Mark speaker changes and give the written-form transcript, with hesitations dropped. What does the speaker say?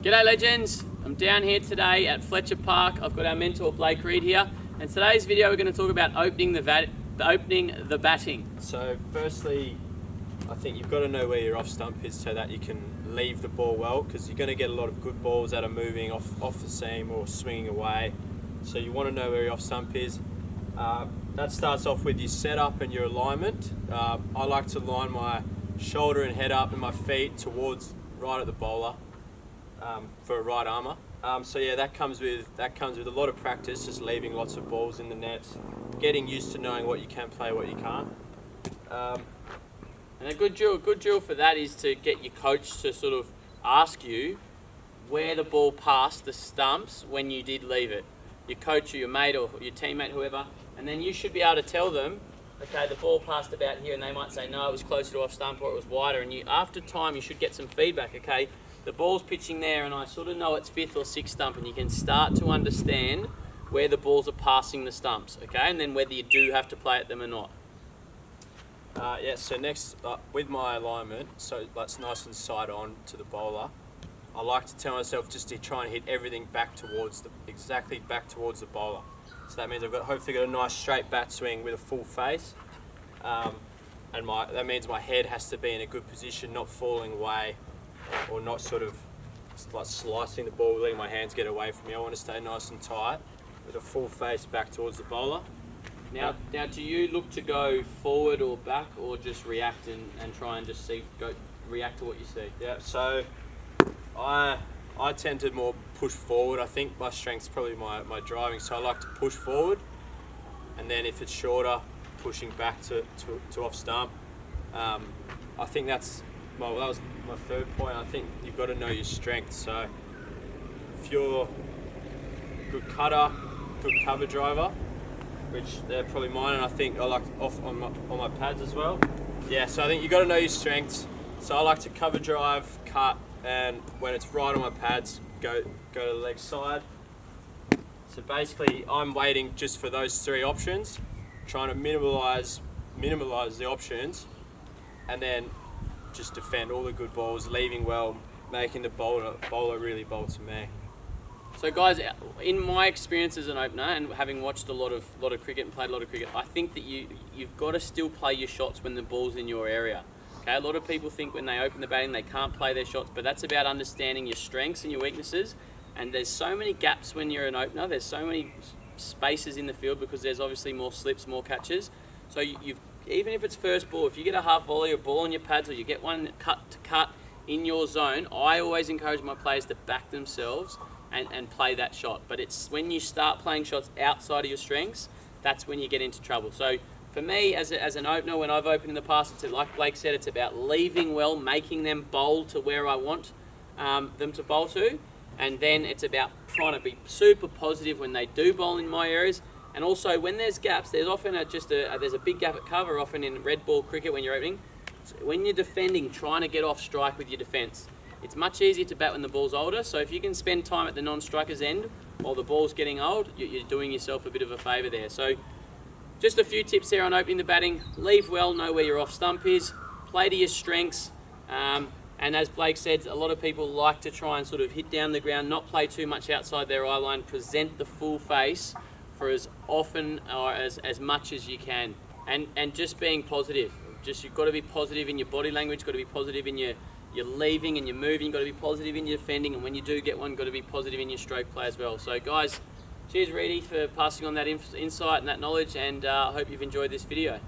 Speaker 1: G'day legends, I'm down here today at Fletcher Park. I've got our mentor Blake Reed here, and today's video we're going to talk about opening the batting.
Speaker 2: So firstly, I think you've got to know where your off stump is so that you can leave the ball well, because you're going to get a lot of good balls that are moving off the seam or swinging away. So you want to know where your off stump is. That starts off with your setup and your alignment. I like to line my shoulder and head up and my feet towards right at the bowler for a right armour. So yeah, that comes with a lot of practice, just leaving lots of balls in the nets, getting used to knowing what you can play, what you can't.
Speaker 1: And a good drill for that is to get your coach to sort of ask you where the ball passed the stumps when you did leave it. Your coach or your mate or your teammate, whoever, and then you should be able to tell them, okay, the ball passed about here, and they might say, no, it was closer to off stump or it was wider, and after time you should get some feedback, okay, the ball's pitching there and I sort of know it's fifth or sixth stump, and you can start to understand where the balls are passing the stumps, okay, and then whether you do have to play at them or not.
Speaker 2: Yeah, so next, with my alignment, so that's nice and side on to the bowler, I like to tell myself just to try and hit everything exactly back towards the bowler. So that means I've hopefully got a nice straight bat swing with a full face, and that means my head has to be in a good position, not falling away, or not sort of like slicing the ball, letting my hands get away from me. I want to stay nice and tight with a full face back towards the bowler.
Speaker 1: Now, do you look to go forward or back, or just react and try and just react to what you see?
Speaker 2: Yeah, so I tend to more push forward. I think my strength's probably my driving, so I like to push forward, and then if it's shorter, pushing back to off stump. I think that was my third point. I think you've got to know your strengths. So if you're a good cutter, good cover driver, which they're probably mine, and I think I like off on my pads as well. Yeah, so I think you've got to know your strengths. So I like to cover drive, cut, and when it's right on my pads, go to the leg side. So basically, I'm waiting just for those three options, trying to minimalise the options, and then just defend all the good balls, leaving well, making the bowler really bowl to me.
Speaker 1: So guys, in my experience as an opener and having watched a lot of cricket and played a lot of cricket, I think that you've got to still play your shots when the ball's in your area. Okay, a lot of people think when they open the batting they can't play their shots, but that's about understanding your strengths and your weaknesses. And there's so many gaps when you're an opener. There's so many spaces in the field because there's obviously more slips, more catches. So even if it's first ball, if you get a half volley or ball on your pads, or you get one cut in your zone, I always encourage my players to back themselves and play that shot. But it's when you start playing shots outside of your strengths, that's when you get into trouble. So for me, as an opener, when I've opened in the past, it's like Blake said, it's about leaving well, making them bowl to where I want them to bowl to, and then it's about trying to be super positive when they do bowl in my areas. And also when there's gaps, there's often there's a big gap at cover, often in red ball cricket when you're opening. So when you're defending, trying to get off strike with your defence. It's much easier to bat when the ball's older, so if you can spend time at the non-striker's end while the ball's getting old, you're doing yourself a bit of a favour there. So just a few tips there on opening the batting. Leave well, know where your off stump is, play to your strengths, and as Blake said, a lot of people like to try and sort of hit down the ground, not play too much outside their eye line, present the full face for as often or as much as you can, and just being positive. You've got to be positive in your body language, got to be positive in your leaving and your moving, got to be positive in your defending, and when you do get one, got to be positive in your stroke play as well. So guys, cheers Reedy for passing on that insight and that knowledge, and I hope you've enjoyed this video.